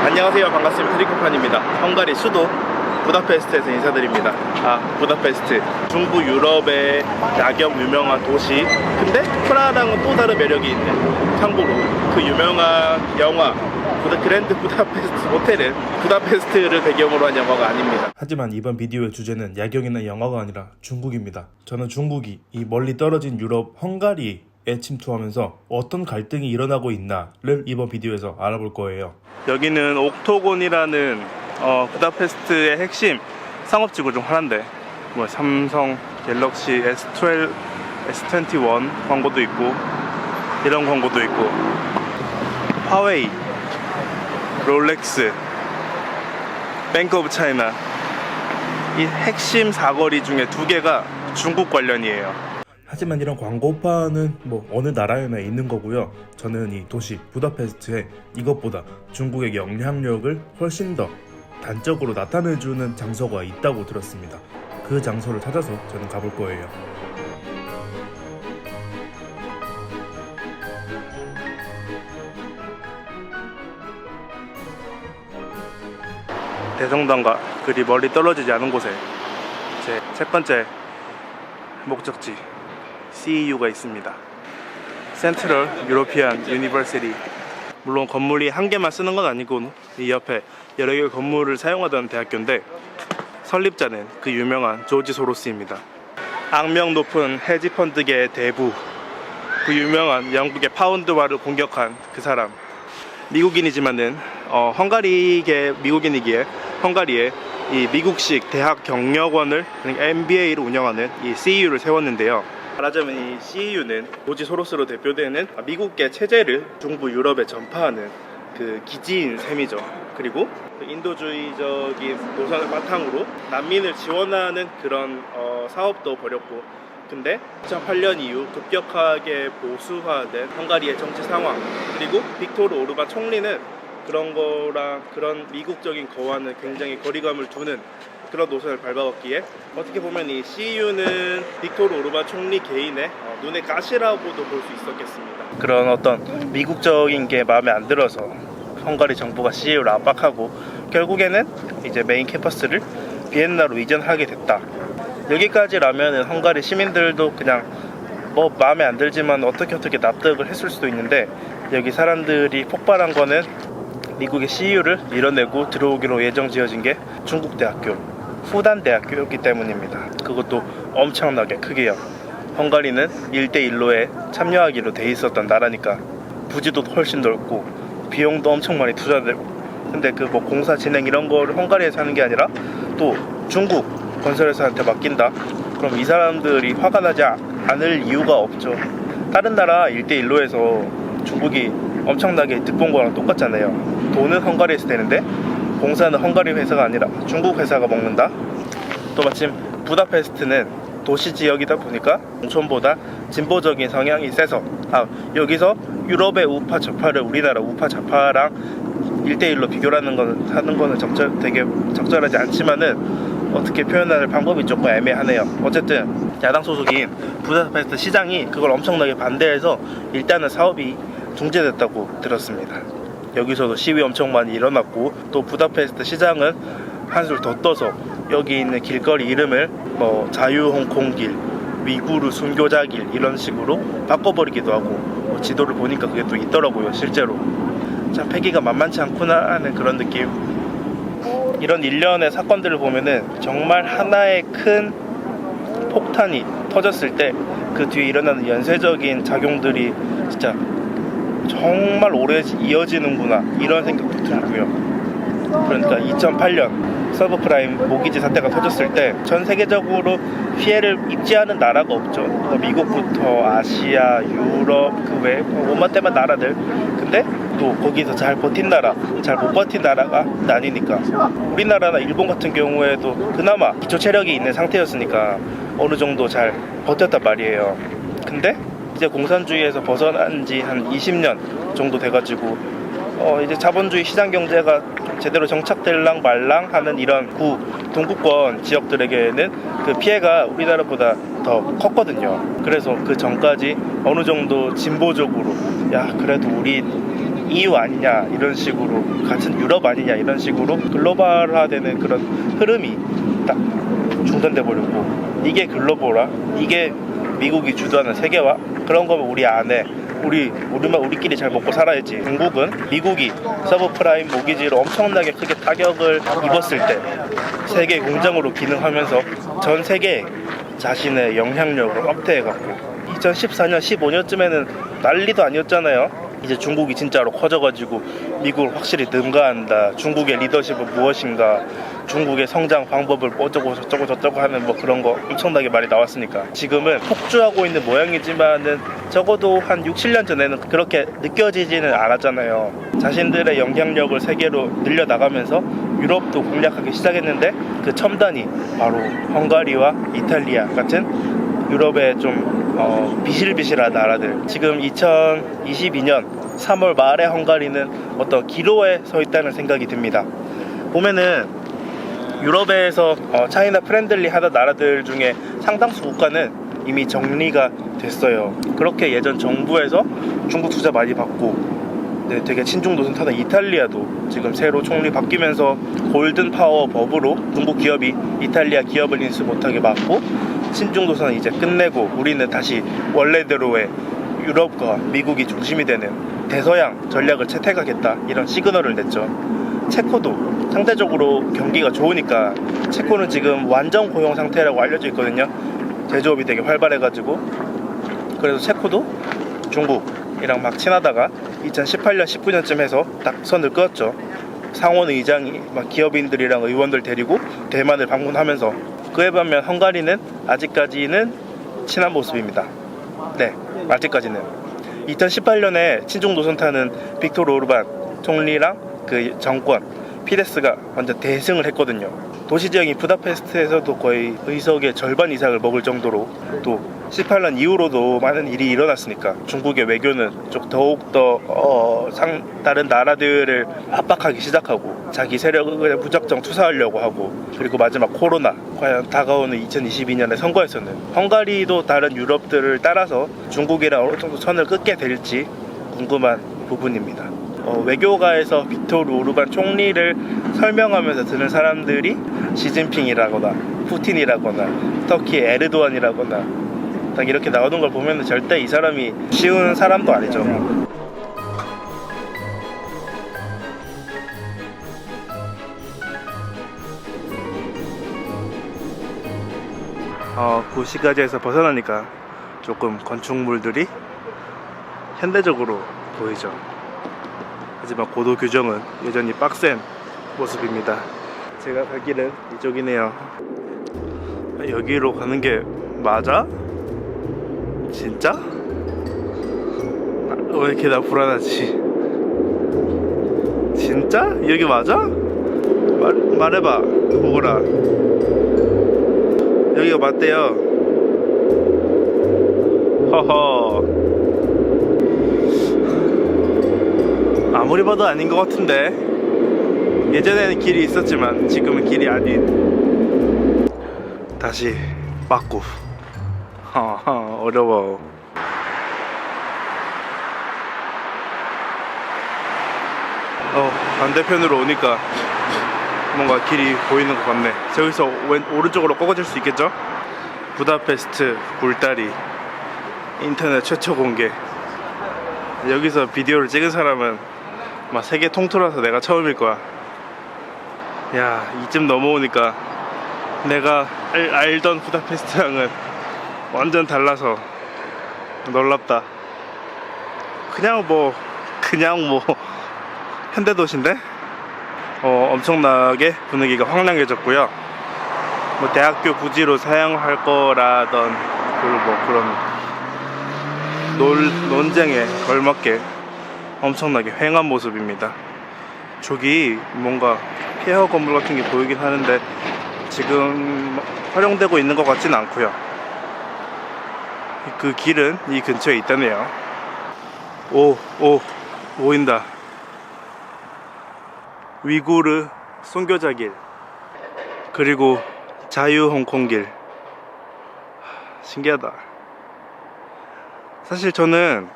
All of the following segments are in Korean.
안녕하세요, 반갑습니다. 트리코판입니다. 헝가리 수도 부다페스트에서 인사드립니다. 부다페스트, 중부 유럽의 야경 유명한 도시. 근데 프라하랑은 또 다른 매력이 있는, 참고로 그 유명한 영화 그랜드 부다페스트 호텔은 부다페스트를 배경으로 한 영화가 아닙니다. 하지만 이번 비디오의 주제는 야경이나 영화가 아니라 중국입니다. 저는 중국이 이 멀리 떨어진 유럽 헝가리에 침투하면서 어떤 갈등이 일어나고 있나를 이번 비디오에서 알아볼 거예요. 여기는 옥토곤이라는 부다페스트의 핵심 상업지구 중 하나인데, 삼성 갤럭시 S12, S21 광고도 있고, 이런 광고도 있고, 화웨이, 롤렉스, 뱅크 오브 차이나, 이 핵심 사거리 중에 2개가 중국 관련이에요. 하지만 이런 광고판은 어느 나라에나 있는 거고요. 저는 이 도시 부다페스트에 이것보다 중국의 영향력을 훨씬 더 단적으로 나타내주는 장소가 있다고 들었습니다. 그 장소를 찾아서 저는 가볼 거예요. 대성당과 그리 멀리 떨어지지 않은 곳에 제 첫 번째 목적지 CEU가 있습니다. 센트럴 유로피안 유니버시티. 물론 건물이 한 개만 쓰는 건 아니고 이 옆에 여러 개의 건물을 사용하던 대학교인데, 설립자는 그 유명한 조지 소로스입니다. 악명 높은 헤지펀드계의 대부, 그 유명한 영국의 파운드화를 공격한 그 사람. 미국인이지만은 미국인이기에 헝가리에 이 미국식 대학 경력원을, MBA를 운영하는 이 CEU를 세웠는데요. 말하자면 이 CEU는 조지 소로스로 대표되는 미국계 체제를 중부 유럽에 전파하는 그 기지인 셈이죠. 그리고 인도주의적인 노선을 바탕으로 난민을 지원하는 그런 사업도 벌였고, 근데 2008년 이후 급격하게 보수화된 헝가리의 정치 상황, 그리고 빅토르 오르반 총리는 그런 거랑 그런 미국적인 거와는 굉장히 거리감을 두는 그런 노선을 밟아왔기에, 어떻게 보면 이 CEU는 빅토르 오르반 총리 개인의 눈의 가시라고도 볼 수 있었겠습니다. 그런 어떤 미국적인 게 마음에 안 들어서 헝가리 정부가 CEU를 압박하고 결국에는 이제 메인 캠퍼스를 비엔나로 이전하게 됐다. 여기까지라면은 헝가리 시민들도 그냥 마음에 안 들지만 어떻게 납득을 했을 수도 있는데, 여기 사람들이 폭발한 거는 미국의 CEU를 밀어내고 들어오기로 예정 지어진 게 중국 대학교, 후단 대학교였기 때문입니다. 그것도 엄청나게 크게요. 헝가리는 1대1로에 참여하기로 돼 있었던 나라니까 부지도 훨씬 넓고 비용도 엄청 많이 투자되고, 근데 공사 진행 이런 거를 헝가리에서 하는 게 아니라 또 중국 건설회사한테 맡긴다? 그럼 이 사람들이 화가 나지 않을 이유가 없죠. 다른 나라 1대1로에서 중국이 엄청나게 득본 거랑 똑같잖아요. 돈은 헝가리에서 되는데 공사는 헝가리 회사가 아니라 중국 회사가 먹는다. 또 마침 부다페스트는 도시 지역이다 보니까 농촌보다 진보적인 성향이 세서, 여기서 유럽의 우파 좌파를 우리나라 우파 좌파랑 1대1로 비교를 하는 거는 되게 적절하지 않지만은, 어떻게 표현할 방법이 조금 애매하네요. 어쨌든 야당 소속인 부다페스트 시장이 그걸 엄청나게 반대해서 일단은 사업이 중지됐다고 들었습니다. 여기서도 시위 엄청 많이 일어났고, 또 부다페스트 시장은 한술 더 떠서 여기 있는 길거리 이름을 자유홍콩길, 위구르 순교자길 이런 식으로 바꿔버리기도 하고, 지도를 보니까 그게 또 있더라고요. 실제로 참 패기가 만만치 않구나 하는 그런 느낌. 이런 일련의 사건들을 보면은 정말 하나의 큰 폭탄이 터졌을 때 그 뒤에 일어나는 연쇄적인 작용들이 진짜 정말 오래 이어지는구나 이런 생각도 들고요. 그러니까 2008년 서브프라임 모기지 사태가 터졌을 때 전 세계적으로 피해를 입지 않은 나라가 없죠. 미국부터 아시아, 유럽, 그 외 온갖 데만 나라들. 근데 또 거기서 잘 버틴 나라, 잘 못 버틴 나라가 나뉘니까, 우리나라나 일본 같은 경우에도 그나마 기초 체력이 있는 상태였으니까 어느 정도 잘 버텼단 말이에요. 근데 이제 공산주의에서 벗어난 지 한 20년 정도 돼가지고 이제 자본주의 시장 경제가 제대로 정착될랑 말랑 하는 이런 동구권 지역들에게는 그 피해가 우리나라보다 더 컸거든요. 그래서 그 전까지 어느 정도 진보적으로, 그래도 우리 EU 아니냐 이런 식으로, 같은 유럽 아니냐 이런 식으로 글로벌화되는 그런 흐름이 딱 중단돼 버리고, 이게 글로벌화, 이게 미국이 주도하는 세계화, 그런 거면 우리 안에 우리만 우리끼리 잘 먹고 살아야지. 중국은 미국이 서브프라임 모기지로 엄청나게 크게 타격을 입었을 때 세계 공장으로 기능하면서 전 세계에 자신의 영향력을 확대해갖고, 2014년 15년쯤에는 난리도 아니었잖아요. 이제 중국이 진짜로 커져가지고 미국을 확실히 능가한다, 중국의 리더십은 무엇인가, 중국의 성장 방법을 어쩌고 저쩌고 저쩌고 하는 뭐 그런 거 엄청나게 많이 나왔으니까 지금은 폭주하고 있는 모양이지만은 적어도 한 6, 7년 전에는 그렇게 느껴지지는 않았잖아요. 자신들의 영향력을 세계로 늘려나가면서 유럽도 공략하기 시작했는데, 그 첨단이 바로 헝가리와 이탈리아 같은 유럽의 좀 비실비실한 나라들. 지금 2022년 3월 말에 헝가리는 어떤 기로에 서 있다는 생각이 듭니다. 보면은 유럽에서 차이나 프렌들리 하던 나라들 중에 상당수 국가는 이미 정리가 됐어요. 그렇게 예전 정부에서 중국 투자 많이 받고, 네, 되게 친중 노선 타던 이탈리아도 지금 새로 총리 바뀌면서 골든 파워 법으로 중국 기업이 이탈리아 기업을 인수 못하게 막고, 친중 노선 이제 끝내고 우리는 다시 원래대로의 유럽과 미국이 중심이 되는 대서양 전략을 채택하겠다, 이런 시그널을 냈죠. 체코도 상대적으로 경기가 좋으니까, 체코는 지금 완전 고용 상태라고 알려져 있거든요. 제조업이 되게 활발해가지고. 그래서 체코도 중국이랑 막 친하다가 2018년 19년쯤 해서 딱 선을 그었죠. 상원 의장이 막 기업인들이랑 의원들 데리고 대만을 방문하면서. 그에 반면 헝가리는 아직까지는 친한 모습입니다. 네, 아직까지는. 2018년에 친중 노선 타는 빅토르 오르반 총리랑 그 정권 피데스가 완전 대승을 했거든요. 도시지역인 부다페스트에서도 거의 의석의 절반 이상을 먹을 정도로, 또 18년 이후로도 많은 일이 일어났으니까 중국의 외교는 좀 더욱더 다른 나라들을 압박하기 시작하고, 자기 세력을 무작정 투사하려고 하고, 그리고 마지막 코로나, 과연 다가오는 2022년의 선거에서는 헝가리도 다른 유럽들을 따라서 중국이랑 어느 정도 선을 끊게 될지 궁금한 부분입니다. 외교가에서 빅토르 오르반 총리를 설명하면서 드는 사람들이 시진핑이라거나 푸틴이라거나 터키 에르도안이라거나 딱 이렇게 나오는 걸 보면 절대 이 사람이 쉬운 사람도 아니죠. 구시가지에서 벗어나니까 조금 건축물들이 현대적으로 보이죠. 하지만 고도 규정은 여전히 빡센 모습입니다. 제가 갈 길은 이쪽이네요. 여기로 가는 게 맞아? 진짜? 왜 이렇게 나 불안하지? 진짜? 여기 맞아? 말해봐, 보거라. 여기가 맞대요. 허허. 아무리 봐도 아닌 것 같은데. 예전에는 길이 있었지만 지금은 길이 아닌. 다시 맞고. 어려워. 반대편으로 오니까 뭔가 길이 보이는 것 같네. 저기서 오른쪽으로 꺾어질 수 있겠죠? 부다페스트 굴다리 인터넷 최초 공개. 여기서 비디오를 찍은 사람은 막 세계 통틀어서 내가 처음일 거야. 야, 이쯤 넘어오니까 내가 알던 부다페스트랑은 완전 달라서 놀랍다. 그냥 뭐 현대도시인데 엄청나게 분위기가 황량해졌고요. 뭐 대학교 부지로 사용할 거라던 그런 논쟁에 걸맞게 엄청나게 휑한 모습입니다. 저기 뭔가 폐허 건물 같은 게 보이긴 하는데 지금 활용되고 있는 것 같지는 않고요. 그 길은 이 근처에 있다네요. 보인다. 위구르 선교자길, 그리고 자유 홍콩길. 신기하다. 사실 저는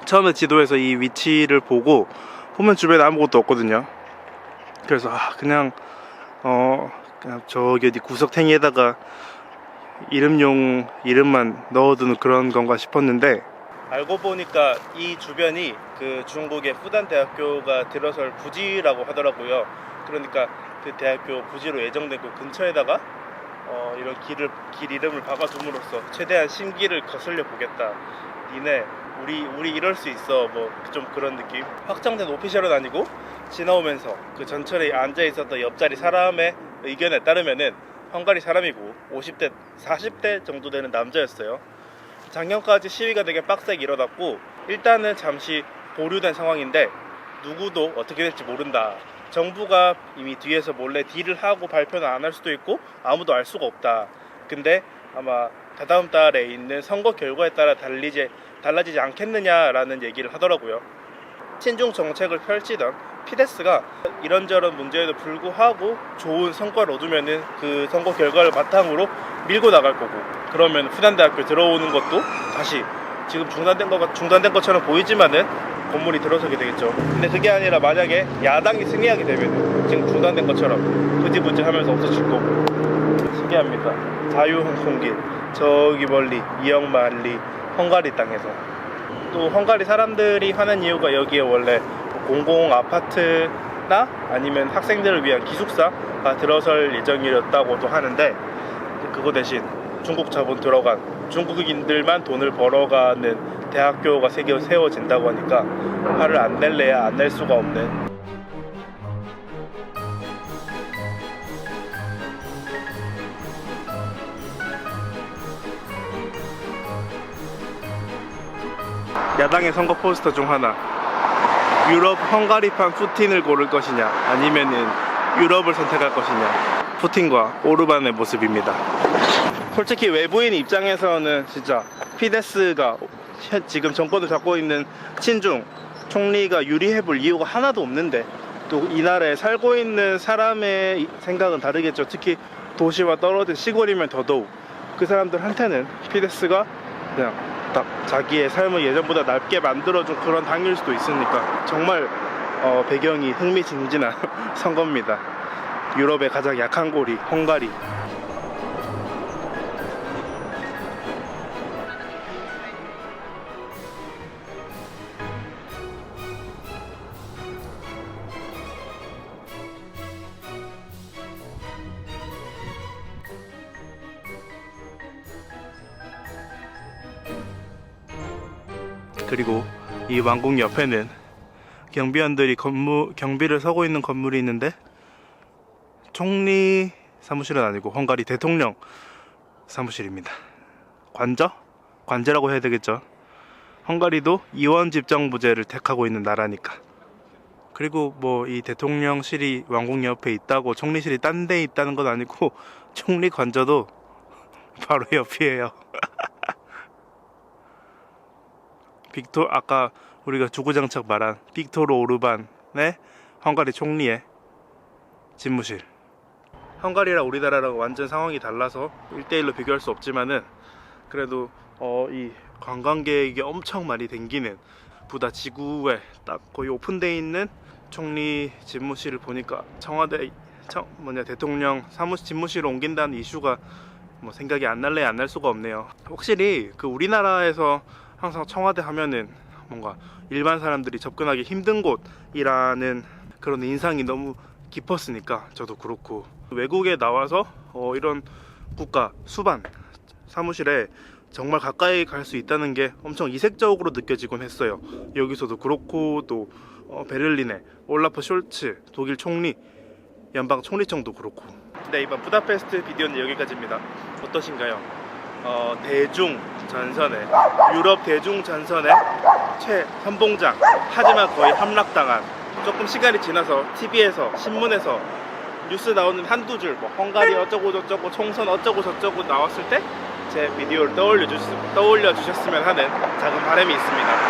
처음에 지도에서 이 위치를 보고 보면 주변에 아무것도 없거든요. 그래서 그냥 저기 어디 구석탱이에다가 이름만 넣어두는 그런 건가 싶었는데, 알고 보니까 이 주변이 그 중국의 후단 대학교가 들어설 부지라고 하더라고요. 그러니까 그 대학교 부지로 예정된 그 근처에다가 이런 길 이름을 박아둠으로써 최대한 심기를 거슬려 보겠다. 니네 우리 이럴 수 있어, 뭐 좀 그런 느낌. 확정된 오피셜은 아니고 지나오면서 그 전철에 앉아 있었던 옆자리 사람의 의견에 따르면은 헝가리 사람이고 50대 40대 정도 되는 남자였어요. 작년까지 시위가 되게 빡세게 일어났고, 일단은 잠시 보류된 상황인데 누구도 어떻게 될지 모른다. 정부가 이미 뒤에서 몰래 딜을 하고 발표는 안 할 수도 있고 아무도 알 수가 없다. 근데 아마 다다음 달에 있는 선거 결과에 따라 달라지지 않겠느냐라는 얘기를 하더라고요. 친중 정책을 펼치던 피데스가 이런저런 문제에도 불구하고 좋은 성과를 얻으면은 그 선거 결과를 바탕으로 밀고 나갈 거고, 그러면 후단대학교 들어오는 것도 다시 지금 중단된 것처럼 보이지만은 건물이 들어서게 되겠죠. 근데 그게 아니라 만약에 야당이 승리하게 되면 지금 중단된 것처럼 흐지부지 하면서 없어질 거고. 신기합니다. 자유항공길 저기 멀리 이역만리 헝가리 땅에서. 또 헝가리 사람들이 하는 이유가 여기에 원래 공공 아파트나 아니면 학생들을 위한 기숙사가 들어설 예정이었다고도 하는데, 그거 대신 중국 자본 들어간 중국인들만 돈을 벌어가는 대학교가 세워진다고 하니까 화를 안 낼래야 안 낼 수가 없는. 야당의 선거 포스터 중 하나, 유럽 헝가리판 푸틴을 고를 것이냐 아니면은 유럽을 선택할 것이냐, 푸틴과 오르반의 모습입니다. 솔직히 외부인 입장에서는 진짜 피데스가 지금 정권을 잡고 있는 친중 총리가 유리해 볼 이유가 하나도 없는데, 또 이 나라에 살고 있는 사람의 생각은 다르겠죠. 특히 도시와 떨어진 시골이면 더더욱 그 사람들한테는 피데스가 그냥 딱 자기의 삶을 예전보다 낫게 만들어준 그런 당일 수도 있으니까 정말 배경이 흥미진진한 선거입니다. 유럽의 가장 약한 고리 헝가리. 그리고 이 왕궁 옆에는 경비원들이 경비를 서고 있는 건물이 있는데, 총리 사무실은 아니고 헝가리 대통령 사무실입니다. 관제라고 해야 되겠죠. 헝가리도 이원 집정부제를 택하고 있는 나라니까. 그리고 뭐 이 대통령실이 왕궁 옆에 있다고 총리실이 딴 데 있다는 건 아니고 총리 관저도 바로 옆이에요. 아까 우리가 주구장창 말한 빅토르 오르반의 헝가리 총리의 집무실. 헝가리랑 우리나라랑 완전 상황이 달라서 1대1로 비교할 수 없지만은, 그래도 이 관광객이 엄청 많이 댕기는 부다 지구에 딱 거의 오픈되어 있는 총리 집무실을 보니까 청와대 대통령 집무실을 옮긴다는 이슈가 뭐 생각이 안 날래 안 날 수가 없네요. 확실히 그 우리나라에서 항상 청와대 하면은 뭔가 일반 사람들이 접근하기 힘든 곳이라는 그런 인상이 너무 깊었으니까, 저도 그렇고 외국에 나와서 이런 국가 수반 사무실에 정말 가까이 갈 수 있다는 게 엄청 이색적으로 느껴지곤 했어요. 여기서도 그렇고, 또 베를린의 올라프 숄츠 독일 총리 연방 총리청도 그렇고. 네, 이번 부다페스트 비디오는 여기까지입니다. 어떠신가요? 대중전선에, 유럽 대중전선의 최선봉장, 하지만 거의 함락당한, 조금 시간이 지나서 TV에서 신문에서 뉴스 나오는 한두 줄, 뭐 헝가리 어쩌고 저쩌고 총선 어쩌고 저쩌고 나왔을 때 제 비디오를 떠올려 주셨으면 하는 작은 바람이 있습니다.